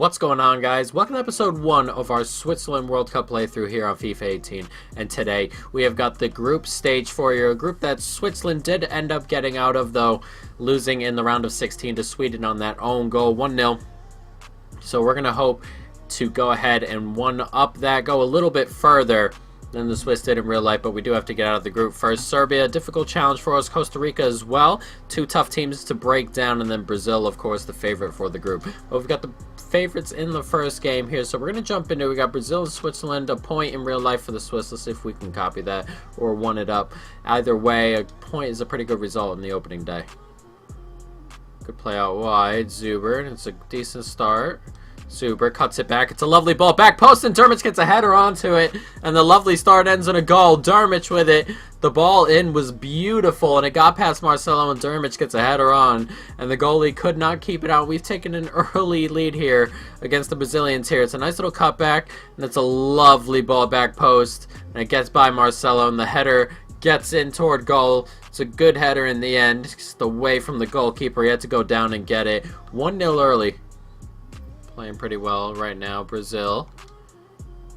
What's going on, guys? Welcome to episode 1 of our Switzerland World Cup playthrough here on FIFA 18. And today we have got the group stage for you, a group that Switzerland did end up getting out of, though, losing in the round of 16 to Sweden on that own goal, 1-0. So we're going to hope to go ahead and one-up that, go a little bit further than the Swiss did in real life, but we do have to get out of the group first. Serbia, a difficult challenge for us. Costa Rica as well. Two tough teams to break down, and then Brazil, of course, the favorite for the group. But we've got the favorites in the first game here, so we're going to jump into it. We got Brazil and Switzerland, a point in real life for the Swiss. Let's see if we can copy that or one it up. Either way, a point is a pretty good result in the opening day. Good play out wide. Zuber, it's a decent start. Zuber cuts it back. It's a lovely ball. Back post, and Dermich gets a header onto it. And the lovely start ends in a goal. Dermich with it. The ball in was beautiful, and it got past Marcelo, and Dermich gets a header on. And the goalie could not keep it out. We've taken an early lead here against the Brazilians here. It's a nice little cutback, and it's a lovely ball back post. And it gets by Marcelo, and the header gets in toward goal. It's a good header in the end. Just away from the goalkeeper. He had to go down and get it. 1-0 early. Playing pretty well right now, Brazil.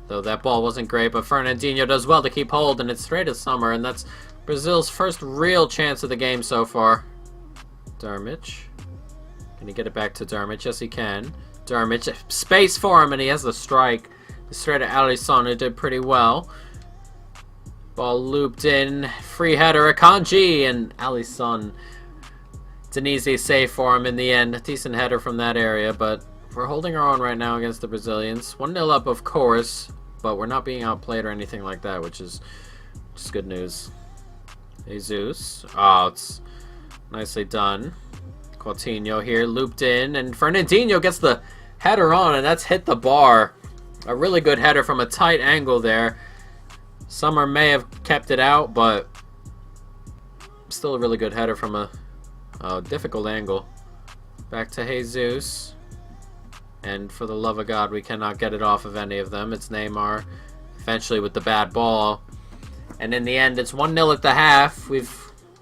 Though that ball wasn't great, but Fernandinho does well to keep hold, and it's straight as summer, and that's Brazil's first real chance of the game so far. Dermich. Can he get it back to Dermich? Yes, he can. Dermich, space for him, and he has the strike. Straight at Alisson, who did pretty well. Ball looped in. Free header, Akanji, and Alisson. It's an easy save for him in the end. A decent header from that area, but we're holding our own right now against the Brazilians. 1-0 up, of course, but we're not being outplayed or anything like that, which is just good news. Jesus. Oh, it's nicely done. Coutinho here, looped in, and Fernandinho gets the header on, and that's hit the bar. A really good header from a tight angle there. Summer may have kept it out, but still a really good header from a difficult angle. Back to Jesus. And for the love of God, we cannot get it off of any of them. It's Neymar eventually with the bad ball. And in the end, it's 1-0 at the half. We've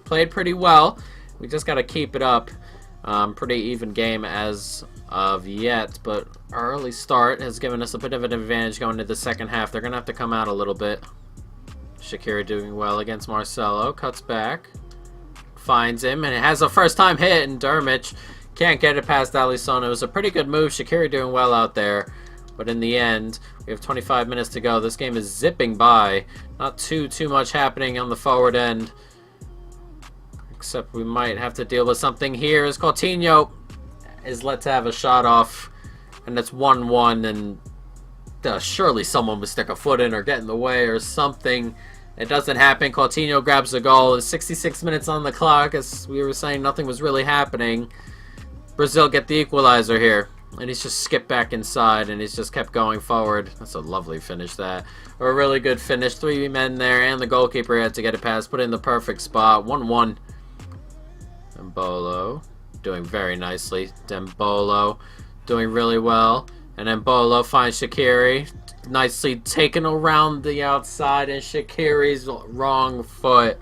played pretty well. We just got to keep it up. Pretty even game as of yet. But our early start has given us a bit of an advantage going into the second half. They're going to have to come out a little bit. Shaqiri doing well against Marcelo. Cuts back. Finds him. And it has a first-time hit. And Dermich can't get it past Alisson. It was a pretty good move. Shaqiri doing well out there. But in the end, we have 25 minutes to go. This game is zipping by. Not too much happening on the forward end. Except we might have to deal with something here as Coutinho is let to have a shot off. And it's 1-1. And surely someone would stick a foot in or get in the way or something. It doesn't happen. Coutinho grabs the goal. There's 66 minutes on the clock. As we were saying, nothing was really happening. Brazil get the equalizer here, and he's just skipped back inside, and he's just kept going forward. That's a lovely finish, that. A really good finish. 3 men there, and the goalkeeper had to get it past, put it in the perfect spot. 1-1. Dembolo doing very nicely. Dembolo doing really well. And Dembolo finds Shaqiri. Nicely taken around the outside, and Shaqiri's wrong foot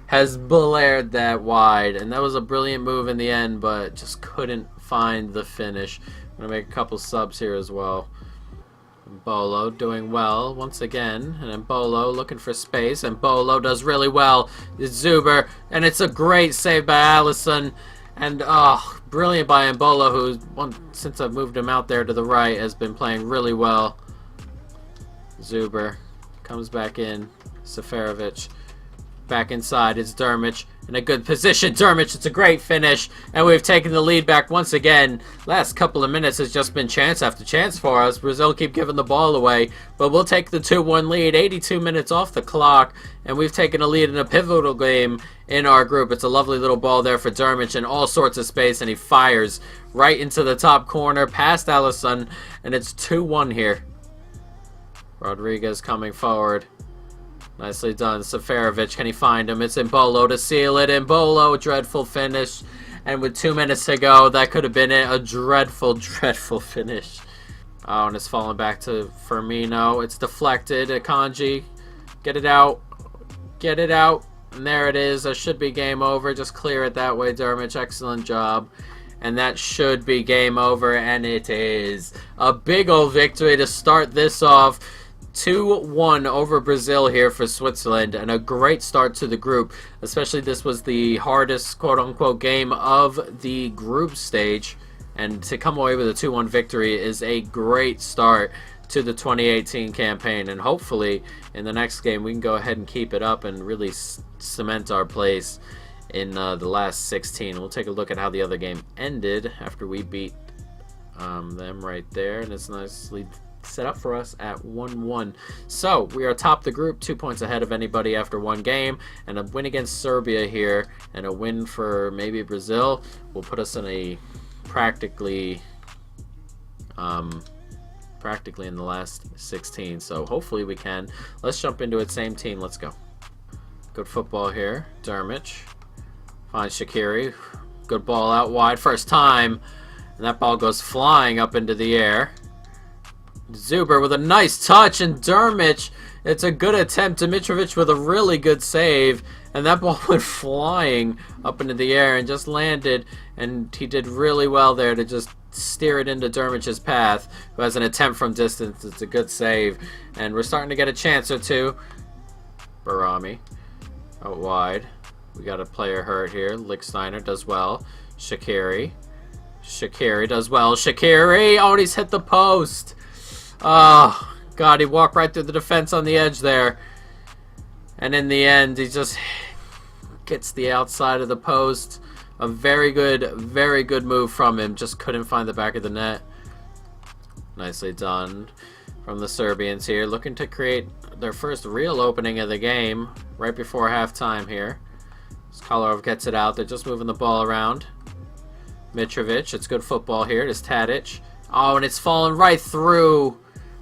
has blared that wide, and that was a brilliant move in the end, but just couldn't find the finish. I'm gonna make a couple subs here as well. Bolo doing well once again, and then Bolo looking for space, and Bolo does really well. It's Zuber, and it's a great save by Alisson, and brilliant by Mbolo, who since I've moved him out there to the right has been playing really well. Zuber comes back in. Seferovic. Back inside, it's Dermich in a good position. Dermich, it's a great finish, and we've taken the lead back once again. Last couple of minutes has just been chance after chance for us. Brazil keep giving the ball away, but we'll take the 2-1 lead. 82 minutes off the clock, and we've taken a lead in a pivotal game in our group. It's a lovely little ball there for Dermich in all sorts of space, and he fires right into the top corner past Alisson, and it's 2-1 here. Rodriguez coming forward. Nicely done. Seferovic, can he find him? It's Mbolo to seal it. Mbolo, dreadful finish. And with 2 minutes to go, that could have been it. A dreadful, dreadful finish. Oh, and it's falling back to Firmino. It's deflected. Akanji, get it out. Get it out. And there it is. That should be game over. Just clear it that way, Dermich. Excellent job. and that should be game over, and it is. A big old victory to start this off. 2-1 over Brazil here for Switzerland, and a great start to the group. Especially this was the hardest quote-unquote game of the group stage, and to come away with a 2-1 victory is a great start to the 2018 campaign, and hopefully in the next game we can go ahead and keep it up and really cement our place in the last 16. We'll take a look at how the other game ended after we beat them right there, and it's nicely set up for us at 1-1. So we are top the group, 2 points ahead of anybody after one game, and a win against Serbia here and a win for maybe Brazil will put us in a practically in the last 16. So hopefully we can. Let's jump into it. Same team. Let's go. Good football here. Dermich finds Shaqiri. Good ball out wide. First time. And that ball goes flying up into the air. Zuber with a nice touch, and Dermich, it's a good attempt. Dimitrovic with a really good save, and that ball went flying up into the air and just landed, and he did really well there to just steer it into Dermich's path, who has an attempt from distance. It's a good save, and we're starting to get a chance or two. Barami out wide. We got a player hurt here. Lichtsteiner does well. Shaqiri does well. Shaqiri, oh, and he's hit the post. Oh, God, he walked right through the defense on the edge there. And in the end, he just gets the outside of the post. A very good move from him. Just couldn't find the back of the net. Nicely done from the Serbians here. Looking to create their first real opening of the game right before halftime here. Kolarov gets it out. They're just moving the ball around. Mitrovic, it's good football here. It is Tadic. Oh, and it's fallen right through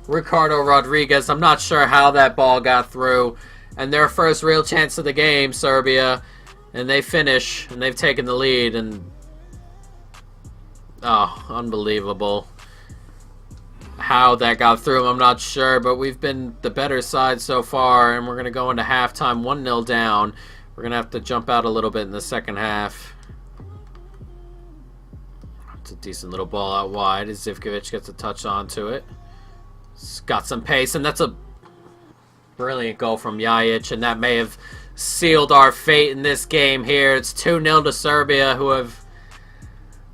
Ricardo Rodriguez. I'm not sure how that ball got through. And their first real chance of the game, Serbia. And they finish, and they've taken the lead. And oh, unbelievable. How that got through, I'm not sure. But we've been the better side so far. And we're going to go into halftime 1-0 down. We're going to have to jump out a little bit in the second half. It's a decent little ball out wide. Zivkovic gets a touch onto it. It's got some pace, and that's a brilliant goal from Jajic, and that may have sealed our fate in this game here. It's 2-0 to Serbia, who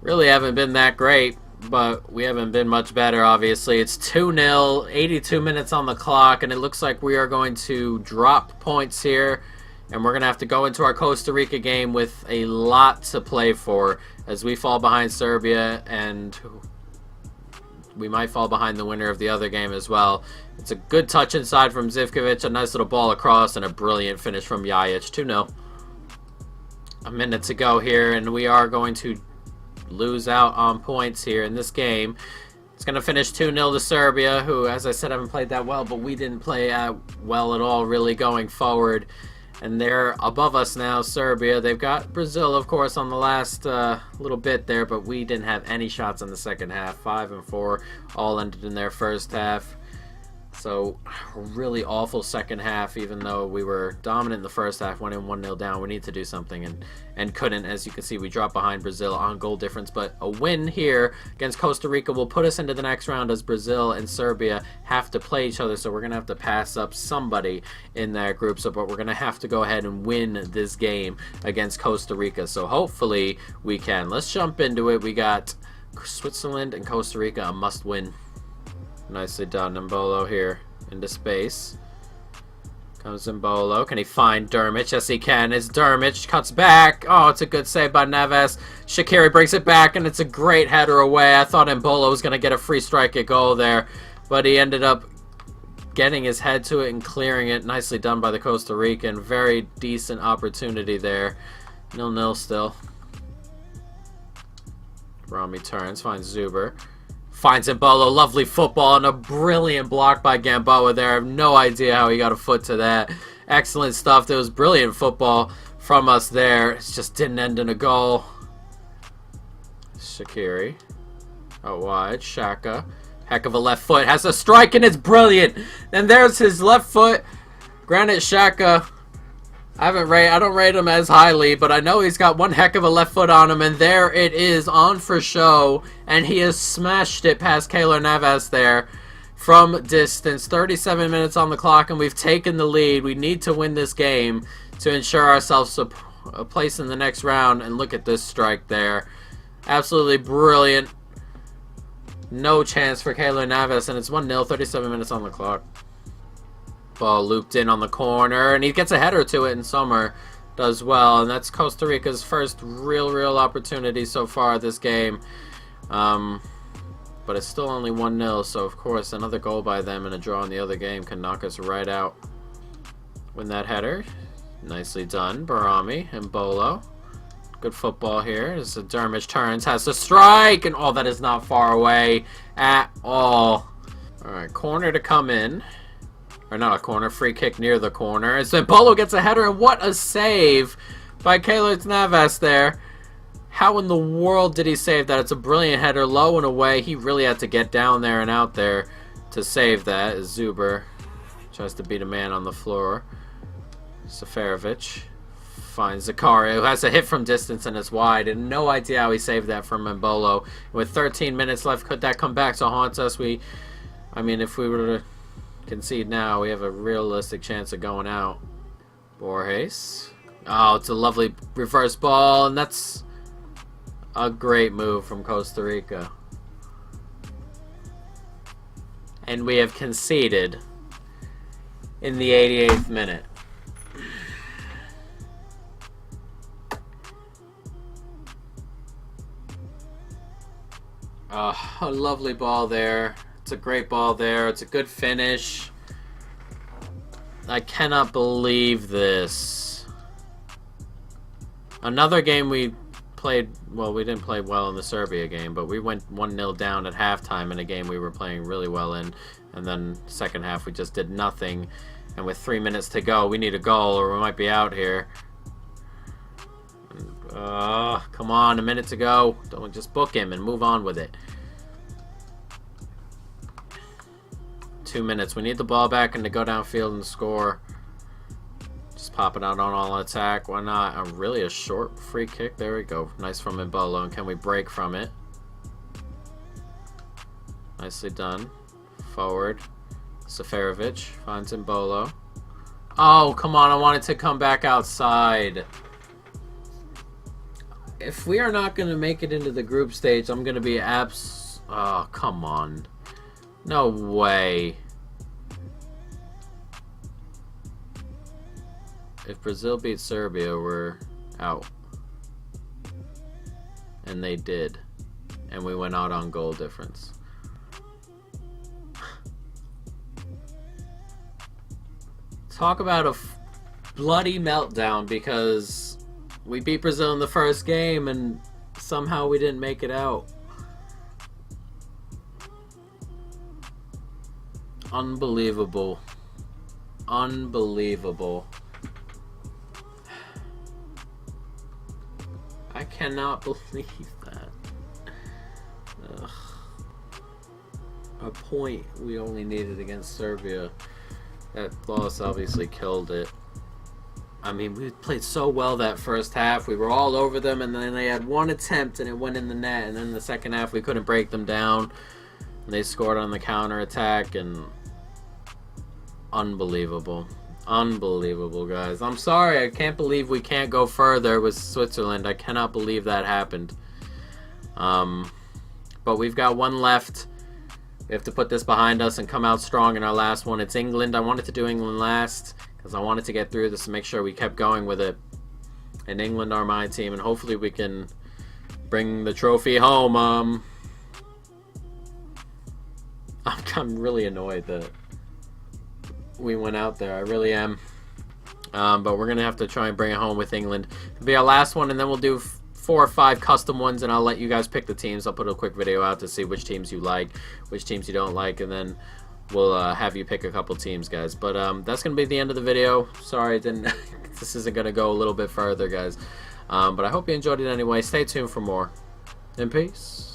really haven't been that great, but we haven't been much better, obviously. It's 2-0, 82 minutes on the clock, and it looks like we are going to drop points here, and we're going to have to go into our Costa Rica game with a lot to play for, as we fall behind Serbia, and we might fall behind the winner of the other game as well. It's a good touch inside from Zivkovic, a nice little ball across, and a brilliant finish from Jajic. 2-0. A minute to go here, and we are going to lose out on points here in this game. It's going to finish 2-0 to Serbia, who, as I said, haven't played that well, but we didn't play well at all really going forward. And they're above us now, Serbia. They've got Brazil, of course, on the last little bit there, but we didn't have any shots in the second half. 5 and 4 all ended in their first half. So, a really awful second half, even though we were dominant in the first half, went in 1-0 down. We need to do something, and couldn't. As you can see, we dropped behind Brazil on goal difference, but a win here against Costa Rica will put us into the next round, as Brazil and Serbia have to play each other, so we're going to have to pass up somebody in that group, but we're going to have to go ahead and win this game against Costa Rica, so hopefully we can. Let's jump into it. We got Switzerland and Costa Rica, a must-win. Nicely done. Mbolo here into space. Comes Mbolo. Can he find Dermich? Yes, he can. It's Dermich. Cuts back. Oh, it's a good save by Neves. Shaqiri brings it back, and it's a great header away. I thought Mbolo was going to get a free strike at goal there, but he ended up getting his head to it and clearing it. Nicely done by the Costa Rican. Very decent opportunity there. 0-0 still. Rami turns. Finds Zuber. Finds Mbolo, lovely football, and a brilliant block by Gamboa there. I have no idea how he got a foot to that. Excellent stuff. There was brilliant football from us there. It just didn't end in a goal. Shaqiri. Out wide. Xhaka. Heck of a left foot. Has a strike, and it's brilliant. And there's his left foot. Granit Xhaka I don't rate him as highly, but I know he's got one heck of a left foot on him, and there it is, on for show, and he has smashed it past Keylor Navas there from distance. 37 minutes on the clock, and we've taken the lead. We need to win this game to ensure ourselves a place in the next round, and look at this strike there. Absolutely brilliant. No chance for Keylor Navas, and it's 1-0, 37 minutes on the clock. Ball looped in on the corner, and he gets a header to it, and Sommer does well, and that's Costa Rica's first real opportunity so far this game. But it's still only 1-0, so of course another goal by them and a draw in the other game can knock us right out. Win that header. Nicely done, Barami and Bolo. Good football here as Dermish turns, has to strike, and that is not far away at all. Alright, corner to come in. Or not a corner, free kick near the corner. As Bolo gets a header, and what a save by Keylor Navas there. How in the world did he save that? It's a brilliant header, low and away. He really had to get down there and out there to save that. As Zuber tries to beat a man on the floor. Seferovic finds Zakaria, who has a hit from distance and it's wide. And no idea how he saved that from Mbolo. With 13 minutes left, could that come back to haunt us? I mean, if we were to concede now, we have a realistic chance of going out. Borges. Oh, it's a lovely reverse ball, and that's a great move from Costa Rica. And we have conceded in the 88th minute. A lovely ball there. It's a great ball there. It's a good finish. I cannot believe this. Another game we played, well, we didn't play well in the Serbia game, but we went 1-0 down at halftime in a game we were playing really well in, and then second half we just did nothing, and with 3 minutes to go, we need a goal or we might be out here. Come on, a minute to go. Don't just book him and move on with it. 2 minutes. We need the ball back and to go downfield and score. Just pop it out on all attack. Why not? Really a short free kick. There we go. Nice from Mbolo. And can we break from it? Nicely done. Forward. Seferovic finds Mbolo. Oh, come on. I wanted to come back outside. If we are not going to make it into the group stage, I'm going to be oh, come on. No way. If Brazil beats Serbia, we're out. And they did. And we went out on goal difference. Talk about a bloody meltdown, because we beat Brazil in the first game and somehow we didn't make it out. Unbelievable. Unbelievable. I cannot believe that. Ugh. A point we only needed against Serbia. That loss obviously killed it. I mean, we played so well that first half. We were all over them, and then they had one attempt and it went in the net. And then the second half, we couldn't break them down. And they scored on the counter attack, and unbelievable. Unbelievable, guys. I'm sorry. I can't believe we can't go further with Switzerland. I cannot believe that happened. But we've got one left. We have to put this behind us and come out strong in our last one. It's England. I wanted to do England last because I wanted to get through this and make sure we kept going with it. And England are my team, and hopefully we can bring the trophy home. I'm really annoyed that we went out there. I really am. But we're going to have to try and bring it home with England. It'll be our last one, and then we'll do 4 or 5 custom ones, and I'll let you guys pick the teams. I'll put a quick video out to see which teams you like, which teams you don't like, and then we'll have you pick a couple teams, guys. But that's going to be the end of the video. Sorry, this isn't going to go a little bit further, guys. But I hope you enjoyed it anyway. Stay tuned for more. And peace.